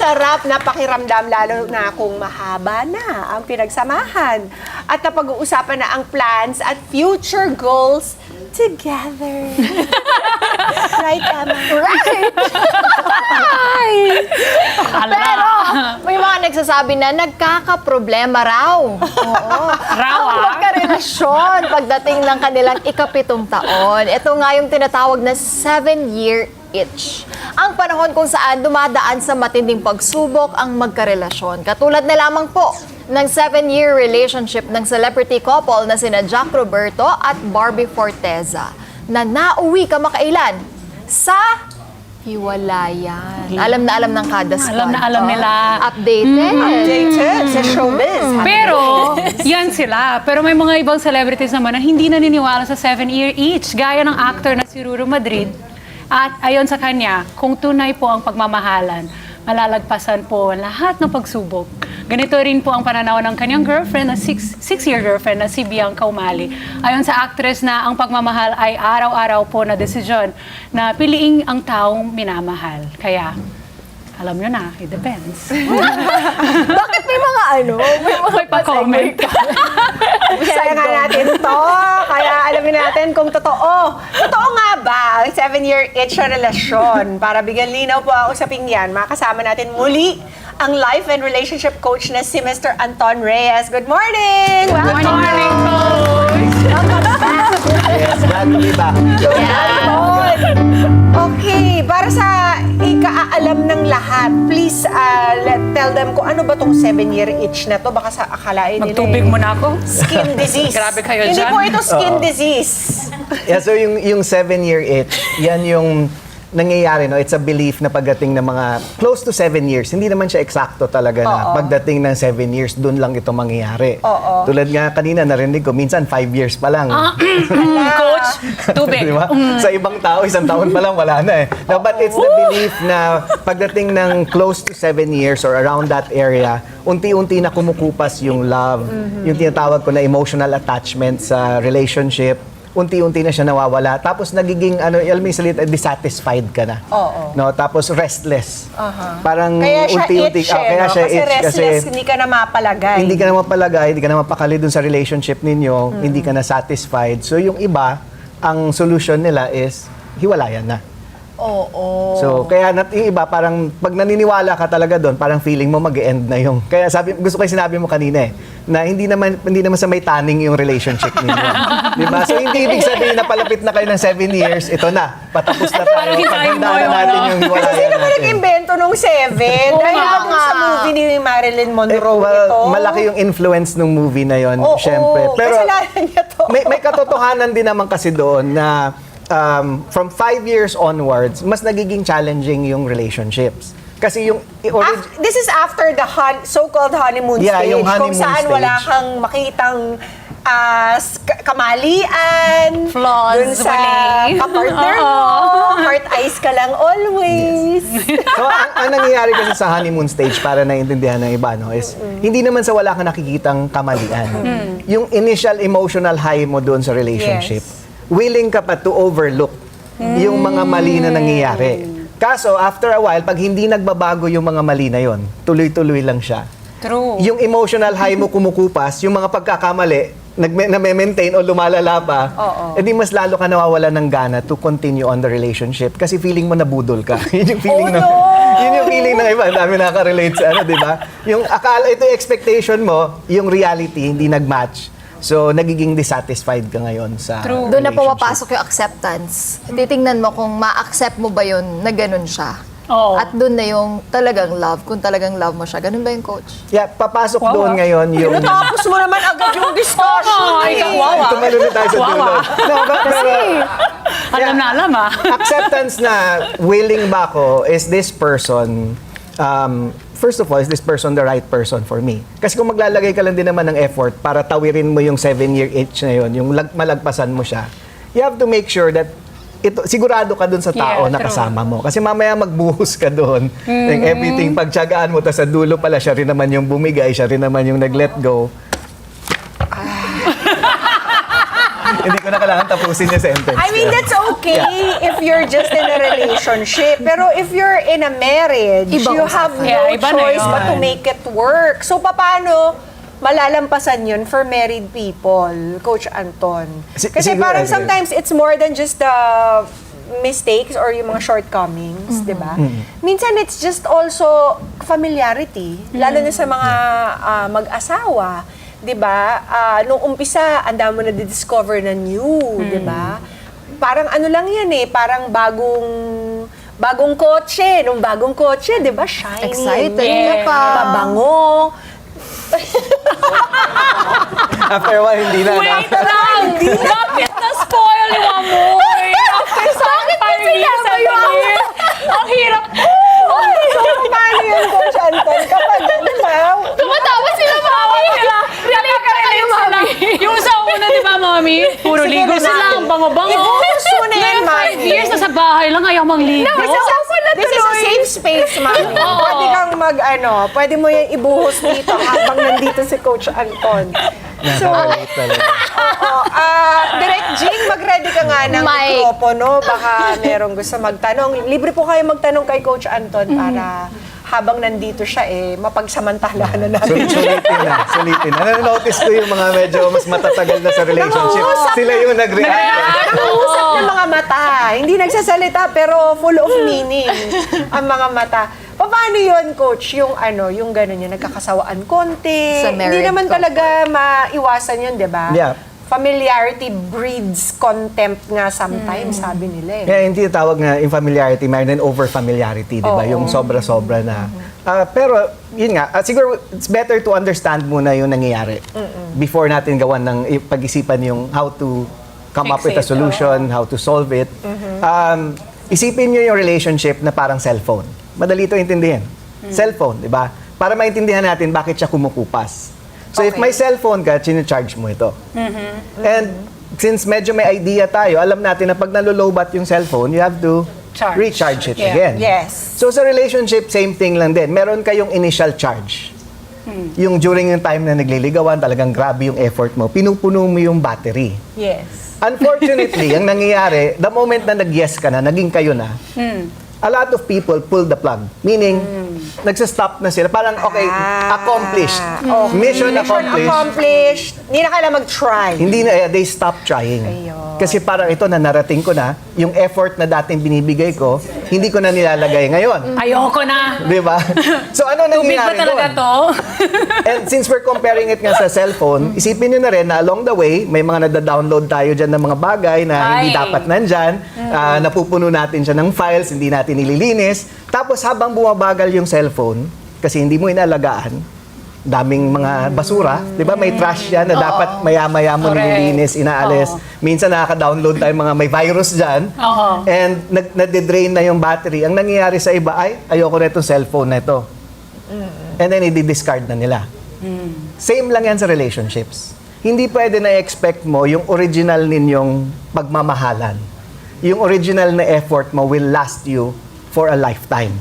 masarap na pakiramdam lalo na kung mahaba na ang pinagsamahan at napag-uusapan na ang plans at future goals together. Right, Emma? Right! Pero may mga nagsasabi na nagkakaproblema raw. Oo. Ang magkarelasyon pagdating ng kanilang ika-7 taon. Ito nga yung tinatawag na 7-year itch. Ang panahon kung saan dumadaan sa matinding pagsubok ang magkarelasyon. Katulad na lamang po ng 7-year relationship ng celebrity couple na sina Jack Roberto at Barbie Forteza na nauwi kamakailan sa hiwalayan. Alam na alam ng kada squad. Alam na alam nila. Updated. Updated sa showbiz. Pero, yan sila. Pero may mga ibang celebrities naman na hindi naniniwala sa 7-year each. Gaya ng actor na si Ruru Madrid. At ayon sa kanya, kung tunay po ang pagmamahalan, malalagpasan po lahat ng pagsubok. Ganito rin po ang pananaw ng kanyang girlfriend, na 6-year girlfriend na si Bianca Umali. Ayon sa actress na ang pagmamahal ay araw-araw po na desisyon na piliing ang taong minamahal. Kaya, alam nyo na, it depends. Bakit may mga may mga May pa-comment. Kaya nga natin to. Kaya alamin natin kung totoo. Totoo nga ba ang 7-year itch na relasyon? Para bigyan linaw po ang usaping yan, makasama natin muli ang life and relationship coach na si Mr. Anton Reyes. Good morning! Good morning, Coach! Yes, glad to be back. Okay, para sa ikaalam ng lahat, please tell them kung ano ba tong 7-year itch na to. Baka sa akalain nila Magtubig mo na ako. skin disease. Grabe kayo Hindi dyan. po ito skin disease. Yeah, so yung 7-year itch, yan yung nangyayari, no? It's a belief na pagdating ng mga close to 7 years, hindi naman siya eksakto talaga na pagdating ng 7 years, dun lang ito mangyayari. Tulad nga kanina, narinig ko, minsan 5 years pa lang. Coach, tubig. Di ba? Sa ibang tao, 1 taon pa lang, wala na eh. No, but it's the belief na pagdating ng close to 7 years or around that area, unti-unti na kumukupas yung love, yung tinatawag ko na emotional attachment sa relationship, unti-unti na siya nawawala. Tapos nagiging, alam mo yung salita, dissatisfied ka na. No? Tapos restless. Parang Kaya siya unti-unti. itch eh, kaya no? siya Kasi itch restless, hindi ka na mapalagay. hindi ka na mapalagay, hindi ka na mapakali dun sa relationship ninyo, hindi ka na satisfied. So yung iba, ang solution nila is hiwalayan na. Oo. So, kaya yung iba, parang pag naniniwala ka talaga doon, parang feeling mo mag-e-end na yung... Kaya gusto ko yung sinabi mo kanina na hindi naman sa may taning yung relationship ninyo. Di ba? So, hindi ibig sabihin na palapit na kayo ng 7 years, ito na, patapos na tayo. Parang hintayin mo Paghandaan yung natin ano. yung Kasi hiwalayan sino ba natin. nag-invento nung 7? Dahil nga. ba dun sa movie ni Marilyn Monroe Well, ito? malaki yung influence ng movie na yon, Oo, syempre. Pero kasalanan niya to. may katotohanan din naman kasi doon na from 5 years onwards, mas nagiging challenging yung relationships. Kasi yung This is after the so-called honeymoon Yeah, stage. yung honeymoon kung saan wala stage. kang makitang kamalian. Flaws, Dun sa wali. kapartner mo. Heart eyes ka lang always. So, ang nangyayari kasi sa honeymoon stage, para naiintindihan ng iba, no, is hindi naman sa wala kang nakikitang kamalian. Yung initial emotional high mo doon sa relationship, willing ka pa to overlook yung mga mali na nangyayari. Kaso, after a while, pag hindi nagbabago yung mga mali na yon, tuloy-tuloy lang siya. True. Yung emotional high mo kumukupas, yung mga pagkakamali, na-maintain o lumalala pa, edi mas lalo ka nawawala ng gana to continue on the relationship kasi feeling mo nabudol ka. Yun yung feeling yun yung feeling ng iba. Ang dami nakaka-relate sa di ba? Yung akala, ito yung expectation mo, yung reality hindi nag-match. So, nagiging dissatisfied ka ngayon sa True. Doon na relationship. pumapasok yung acceptance. Titingnan mo kung ma-accept mo ba yun na ganun siya. Oo. At doon na yung talagang love, kung talagang love mo siya. Ganun ba yung coach? Yeah, papasok Wow, doon ngayon yung... Natapos mo naman agad yung discussion. Tumalo na tayo sa dulo. No, pero, Alam na alam acceptance na willing ba ako, is this person, first of all, is this person the right person for me? Kasi kung maglalagay ka lang din naman ng effort para tawirin mo yung 7-year itch na yun, yung malagpasan mo siya, you have to make sure that sigurado ka dun sa tao Yeah, na true. kasama mo. Kasi mamaya magbuhos ka dun. Yung everything, pagtyagaan mo, tapos sa dulo pala, siya rin naman yung bumigay, siya rin naman yung nag-let go. Hindi ko na kailangan tapusin yung sentence. I mean, that's okay if you're just in a relationship. Pero if you're in a marriage, Iba you usapan. have no Yeah, iba na choice yun. but to make it work. So, paano malalampasan yun for married people, Coach Anton? Kasi Siguro, parang agree. sometimes it's more than just the mistakes or yung mga shortcomings, di ba? Minsan it's just also familiarity, lalo na sa mga mag-asawa, di ba? Nung umpisa, ang dami mo na discover na new, di ba? Parang ano lang yan eh, parang bagong kotse, nung bagong kotse, di ba? Shiny. Excited and ka pa. mabango. After a while, hindi na. Wait lang! Bakit na-spoil yung amoy? After Bakit mo sinama yung amoy? Ang hirap. So, paano yun, Coach Anton? Kapag, di ba? Tumatawa sila, mami. Relate ka kayo, mami. Yung sa una, di ba, mami? Puro ligo sila, ang bango-bango. Ibuhos mo na yan, Ngayon, mami. 5 years na sa bahay lang, ayaw mangligo. This is a safe space, mami. Pwede kang pwede mo yung ibuhos dito habang nandito si Coach Anton. So, Nakarelate talaga. Direct Jing, mag-ready ka nga ng Mic. mikropono. Baka merong gusto magtanong. Libre po kayo magtanong kay Coach Anton para habang nandito siya, mapagsamantala na natin. Sulitin na, sulitin. Notice ko yung mga medyo mas matatagal na sa relationship. Sila yung nag-react. Nakausap ng mga mata. Hindi nagsasalita pero full of meaning ang mga mata. Paano yun, Coach? Yung gano'n yun, nagkakasawaan konti. Sa married Hindi naman couple. talaga maiwasan yun, di ba? Yeah. Familiarity breeds contempt nga sometimes, sabi nila eh. Kaya hindi tawag na in familiarity, mayroon din over familiarity, di ba? Oo. Yung sobra-sobra na. Pero, yun nga, siguro it's better to understand muna yung nangyayari before natin gawan ng pag-isipan yung how to come up Fix with a it, solution, how to solve it. Isipin nyo yung relationship na parang cellphone. Madali ito intindihin. Cellphone, di ba? Para maintindihan natin bakit siya kumukupas. So if Okay. may cellphone ka, charge mo ito. And since medyo may idea tayo, alam natin na pag nalolobat yung cellphone, you have to Charge. recharge it Yeah. again. Yes. So sa relationship, same thing lang din. Meron kayong initial charge. Yung during yung time na nagliligawan, talagang grabe yung effort mo, pinupuno mo yung battery. Yes. Unfortunately, ang nangyayari, the moment na nag-yes ka na, naging kayo na, a lot of people pull the plug. Meaning, nagsastop na sila. Parang, okay, accomplished. Okay. Mission Mission accomplished. accomplished. Hindi na kailangan mag-try. Hindi na, they stop trying. Ayun. Kasi parang ito na narating ko na, yung effort na dating binibigay ko, hindi ko na nilalagay ngayon. Ayoko na. Di ba? So ano Tubig ba nangyayari talaga doon? to? And since we're comparing it nga sa cellphone, isipin nyo na rin na along the way, may mga nada-download tayo dyan ng mga bagay na hindi Ay. dapat nandyan. Napupuno natin siya ng files, hindi natin nililinis. Tapos habang bumabagal yung cellphone, kasi hindi mo inalagaan, daming mga basura, 'di ba? May trash yan na dapat maya-maya mo Correct. nililinis, inaalis. Oo. Minsan nakaka-download tayo mga may virus diyan. Oo. And nade-drain na yung battery. Ang nangyayari sa iba ay ayoko na itong cellphone na ito. And then i-discard na nila. Same lang yan sa relationships. Hindi pwede na expect mo yung original ninyong pagmamahalan. Yung original na effort mo will last you for a lifetime.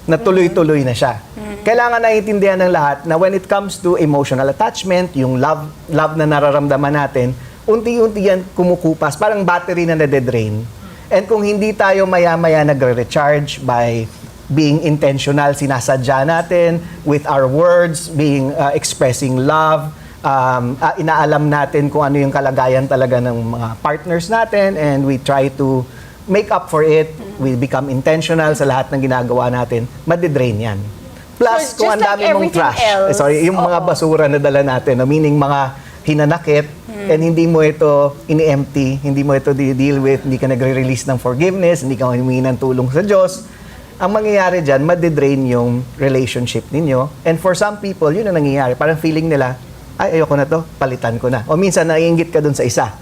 Na tuloy-tuloy na siya. Kailangan naiintindihan ng lahat na when it comes to emotional attachment, yung love na nararamdaman natin, unti-unti yan kumukupas, parang battery na nade-drain. And kung hindi tayo maya-maya nagre-recharge by being intentional, sinasadya natin with our words, being expressing love, inaalam natin kung ano yung kalagayan talaga ng mga partners natin, and we try to make up for it, we become intentional sa lahat ng ginagawa natin, madidrain yan. Plus, So, kung just ang dami like mong everything trash, else, yung mga basura na dala natin, meaning mga hinanakit, and hindi mo ito ini-empty, hindi mo ito deal with, hindi ka nagre-release ng forgiveness, hindi ka humingi ng tulong sa Diyos, ang mangyayari dyan, madidrain yung relationship ninyo. And for some people, yun ang nangyayari. Parang feeling nila, ay, ayoko na to, palitan ko na. O minsan, naiingit ka dun sa isa.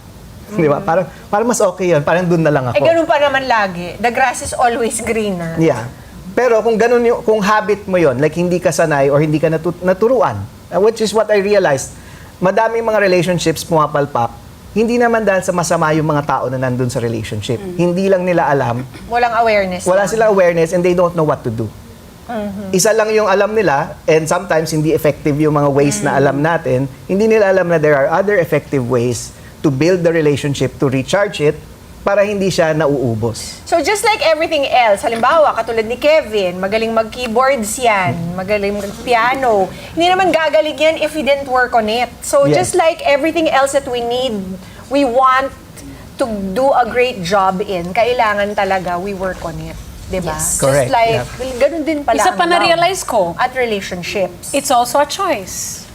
Di ba? Parang mas okay yun. Parang dun na lang ako. Ganun pa naman lagi. The grass is always greener. Yeah. Pero kung ganun kung habit mo yon, like hindi ka sanay or hindi ka naturuan, which is what I realized, madaming mga relationships pumapalpak, hindi naman dahil sa masama yung mga tao na nandun sa relationship. Hindi lang nila alam, Walang awareness. wala lang. silang awareness and they don't know what to do. Isa lang yung alam nila, and sometimes hindi effective yung mga ways na alam natin, hindi nila alam na there are other effective ways to build the relationship, to recharge it, para hindi siya nauubos. So just like everything else, halimbawa, katulad ni Kevin, magaling mag-keyboards yan, magaling mag-piano. Hindi naman gagaling yan if he didn't work on it. So Yes. just like everything else that we need, we want to do a great job in, kailangan talaga we work on it. Diba? Yes. Correct, Just like, yeah. ganun din pala Isa pa ang love na-realize ko, at relationships. it's also a choice.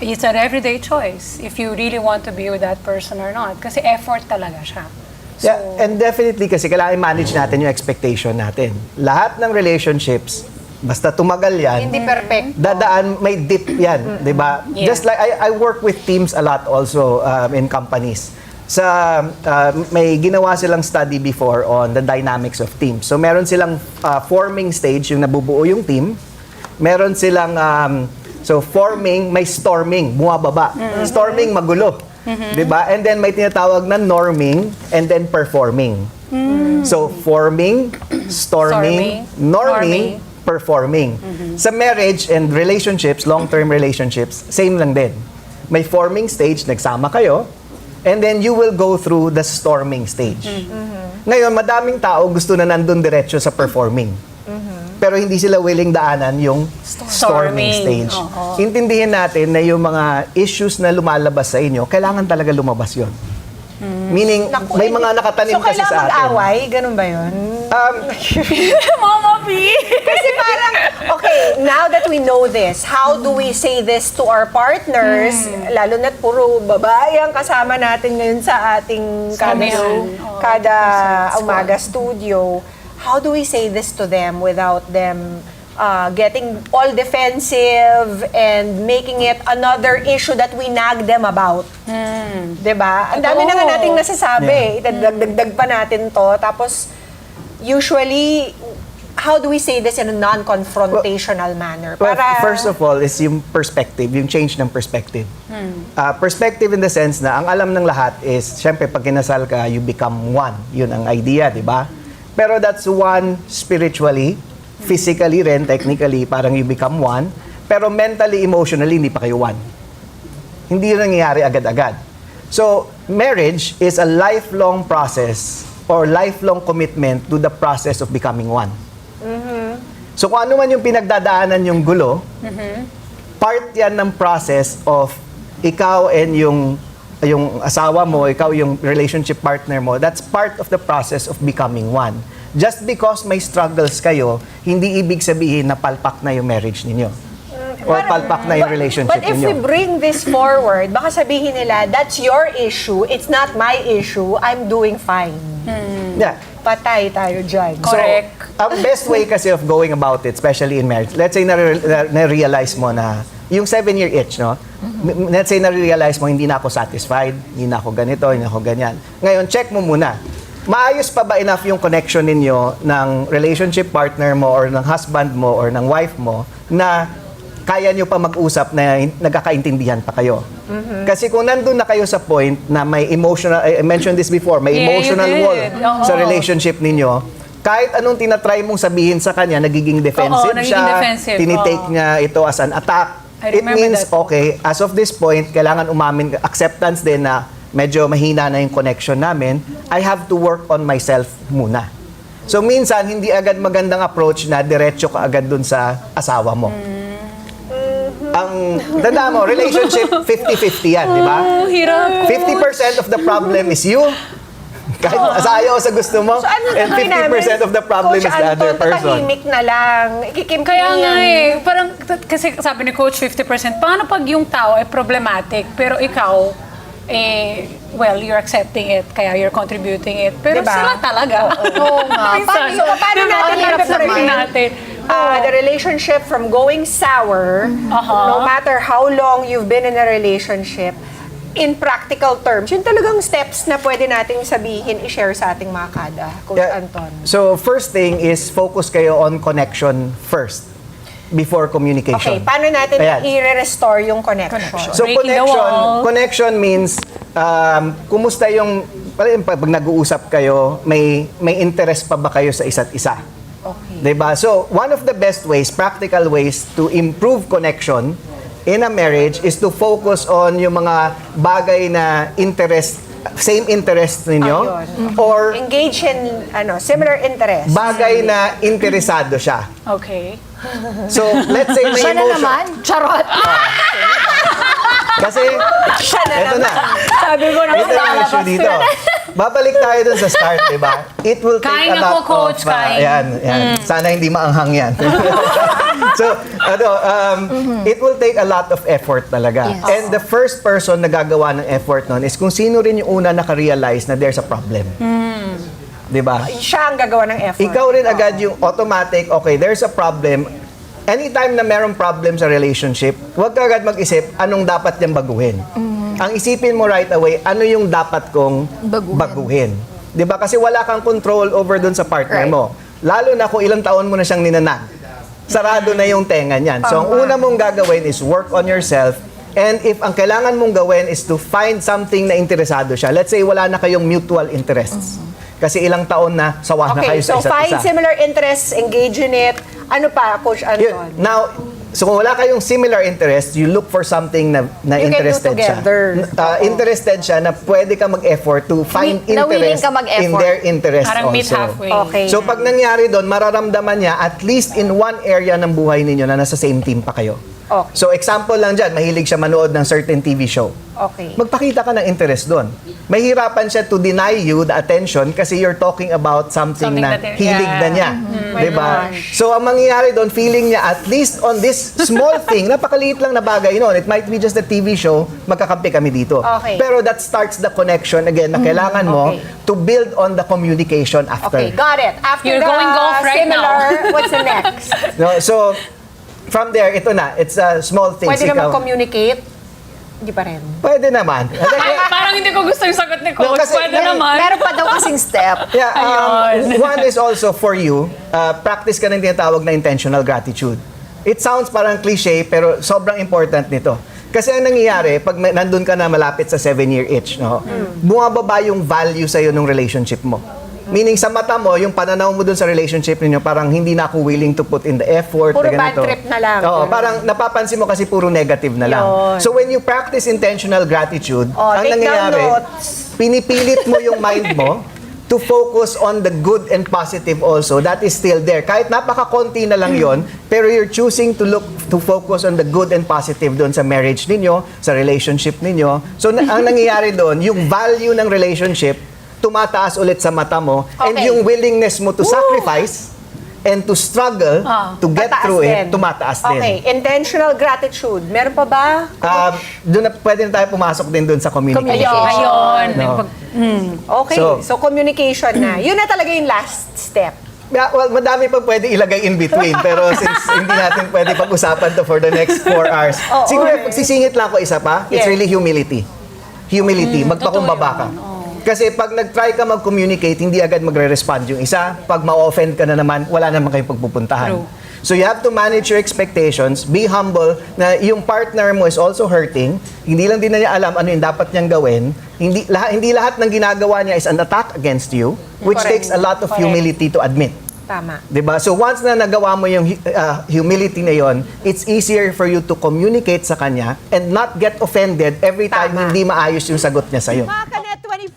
It's an everyday choice if you really want to be with that person or not. Kasi effort talaga siya. So, Yeah, and definitely kasi kailangan manage natin yung expectation natin. Lahat ng relationships, basta tumagal yan, Hindi perfect. dadaan, may dip yan, di ba? Yeah. Just like, I work with teams a lot also in companies. May ginawa silang study before on the dynamics of teams. So meron silang forming stage, yung nabubuo yung team. Meron silang, so forming, may storming, bumababa. Storming, magulo. Di ba? And then may tinatawag na norming and then performing. So forming, storming, norming, performing. Sa marriage and relationships, long-term relationships, same lang din. May forming stage, nagsama kayo, and then you will go through the storming stage. Ngayon, madaming tao gusto na nandun diretso sa performing. Pero hindi sila willing daanan yung storming stage. Oo. Intindihin natin na yung mga issues na lumalabas sa inyo, kailangan talaga lumabas yon. Meaning, Naku, may mga nakatanim so kasi sa kailangan atin. mag-away? Ganun ba yun? Mama P! Kasi parang, okay, now that we know this, how do we say this to our partners, lalo na't puro babae ang kasama natin ngayon sa ating Samihan. kada umaga studio, how do we say this to them without them getting all defensive and making it another issue that we nag them about? Diba? Ang dami na nga nating nasasabi. Itadagdag pa natin to. Tapos, usually, how do we say this in a non-confrontational manner? Well, first of all, is yung perspective, yung change ng perspective. Perspective in the sense na ang alam ng lahat is, syempre, pag kinasal ka, you become one. Yun ang idea, di ba? Pero that's one spiritually, physically rin, technically, parang you become one. Pero mentally, emotionally, hindi pa kayo one. Hindi yun nangyayari agad-agad. So, marriage is a lifelong process or lifelong commitment to the process of becoming one. So, kung ano man yung pinagdadaanan yung gulo, part yan ng process of ikaw and yung asawa mo, ikaw yung relationship partner mo, that's part of the process of becoming one. Just because may struggles kayo, hindi ibig sabihin na palpak na yung marriage ninyo. Or palpak na yung relationship But if we ninyo. bring this forward, baka sabihin nila, that's your issue, it's not my issue, I'm doing fine. Yeah. Patay tayo dyan. Correct. Ang best way kasi of going about it, especially in marriage, let's say na-realize mo na yung 7-year itch, no? Let's say na-realize mo, hindi na ako satisfied, hindi na ako ganito, hindi na ako ganyan. Ngayon, check mo muna. Maayos pa ba enough yung connection ninyo ng relationship partner mo or ng husband mo or ng wife mo na kaya nyo pa mag-usap na nagkakaintindihan pa kayo? Kasi kung nandun na kayo sa point na may emotional, I mentioned this before, may Yeah, emotional you did. wall Oo. sa relationship ninyo, kahit anong tinatry mong sabihin sa kanya, nagiging defensive Oo, nagiging siya, defensive. tinitake Oo. niya ito as an attack. I It remember means, that. okay, as of this point, kailangan umamin, acceptance din na medyo mahina na yung connection namin, I have to work on myself muna. So minsan, hindi agad magandang approach na diretso ka agad dun sa asawa mo. Ang, tanda mo, relationship 50-50 yan, di ba? Oh, hirap. 50% of the problem is you. Kahit asayaw sa gusto mo, So ano and gagawin 50% of the problem Coach is the other Anton, person. tatahimik na lang. Ikikimkim Kaya nga yan. parang, kasi sabi ni Coach 50%, paano pag yung tao ay problematic, pero ikaw, well, you're accepting it, kaya you're contributing it. Pero Diba? sila talaga. Oo nga. Minsan. So, paano Diba? natin Ang hirap i-prevent? naman natin. The relationship from going sour, no matter how long you've been in a relationship, in practical terms, yun talagang steps na pwede nating sabihin, i-share sa ating mga kada, Coach Yeah. Anton. So first thing is focus kayo on connection first before communication. Okay, paano natin Ayan. i-restore yung connection? So Breaking the wall. connection means kumusta yung pag nag-uusap kayo, may interest pa ba kayo sa isa't isa? Okay. 'Di ba? So, one of the best ways, practical ways to improve connection in a marriage is to focus on yung mga bagay na interest same interest ninyo Ayun. or Engage in similar interests. bagay na interesado siya. Okay. So, let's say may Siya na emotion. naman? Charot! Kasi, Siya na eto na. Sabi ko na Ito yung issue dito. Babalik tayo dun sa start, di ba? It will take Kain a lot ako, Coach, of... kain. Yan. Sana hindi maanghang yan. So, it will take a lot of effort talaga. Yes. And the first person na gagawa ng effort nun is kung sino rin yung una nakarealize na there's a problem. Di ba? Siya ang gagawa ng effort. Ikaw rin agad yung automatic, okay, there's a problem. Anytime na merong problem sa relationship, huwag ka agad mag-isip anong dapat niyang baguhin. Ang isipin mo right away, ano yung dapat kong baguhin. 'Di ba? Kasi wala kang control over dun sa partner Right. mo. Lalo na kung ilang taon mo na siyang ninanag. Sarado na yung tenga niyan. So, ang una mong gagawin is work on yourself. And if ang kailangan mong gawin is to find something na interesado siya. Let's say wala na kayong mutual interests. Kasi ilang taon na sawa na Okay, kayo sa so isa't find isa. similar interests, engage in it. Ano pa, Coach Anton? Yun. Now, so kung wala kayong similar interest, you look for something na You can do interested siya. together. Interested siya na pwede ka mag-effort to find Na willing interest ka mag-effort. in their interest Parang meet also. halfway. Okay. So pag nangyari doon, mararamdaman niya at least in one area ng buhay ninyo na nasa same team pa kayo. Okay. So example lang dyan, mahilig siya manood ng certain TV show. Okay. Magpakita ka ng interest doon. Mahirapan siya to deny you the attention kasi you're talking about something Something na that- hilig na niya. My Diba? gosh. So ang mangyayari doon, feeling niya at least on this small thing, napakaliit lang na bagay noon. It might be just a TV show, magkakampi kami dito. Okay. Pero that starts the connection again na kailangan mo Okay. to build on the communication after. Okay, got it. After You're the going golf right similar, now. what's the next? No, so from there, ito na. It's a small thing. Pwede naman communicate? Hindi pa rin. Pwede naman. Parang hindi ko gusto yung sagot ni No, Coach. kasi- Pwede naman. Meron pa daw kasing step. Yeah, Ayun. one is also for you, practice ka ng tinatawag na intentional gratitude. It sounds parang cliche, pero sobrang important nito. Kasi ang nangyayari, pag nandun ka na malapit sa 7-year itch, no, bumababa yung value sa'yo ng relationship mo. Meaning sa mata mo, yung pananaw mo dun sa relationship ninyo, parang hindi na ako willing to put in the effort. Puro na ganito. bad trip na lang. Oo, parang napapansin mo kasi puro negative na lang. Yun. So when you practice intentional gratitude, ang take down nangyayari, notes. pinipilit mo yung mind mo to focus on the good and positive also. That is still there. Kahit napaka-konti na lang yon, pero you're choosing to focus on the good and positive doon sa marriage ninyo, sa relationship ninyo. So ang nangyayari doon, yung value ng relationship, tumataas ulit sa mata mo, and Okay. yung willingness mo to sacrifice and to struggle to get Tataas through it, din. tumataas din. Okay, intentional gratitude. Meron pa ba? Doon na pwede na tayo pumasok din doon sa communication. Ayun. No. Okay, So- so communication na. Yun na talaga yung last step. Yeah, well, madami pa pwede ilagay in between, pero since hindi natin pwede pag-usapan to for the next 4 hours, siguro pagsisingit lang ko isa pa, it's Yes. really humility. Humility, magpakumbaba ka. Kasi pag nag-try ka mag-communicate, hindi agad magre-respond yung isa. Pag ma-offend ka na naman, wala naman kayong pagpupuntahan. True. So you have to manage your expectations, be humble na yung partner mo is also hurting. Hindi lang din na niya alam ano yung dapat niyang gawin. Hindi lahat ng ginagawa niya is an attack against you, which Correct. takes a lot of Correct. humility to admit. Tama. 'Di ba? So once na nagawa mo yung humility na yon, it's easier for you to communicate sa kanya and not get offended every time Tama. hindi maayos yung sagot niya sa'yo. Mga Kanet 25,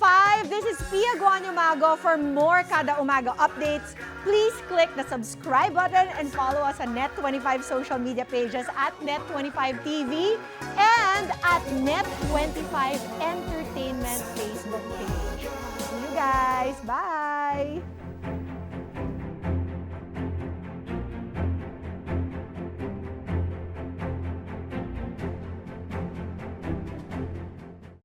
this is Pia Guanyamago. For more Kada Umaga updates, please click the subscribe button and follow us on Net25 social media pages at Net25TV and at Net25 Entertainment Facebook page. See you guys. Bye!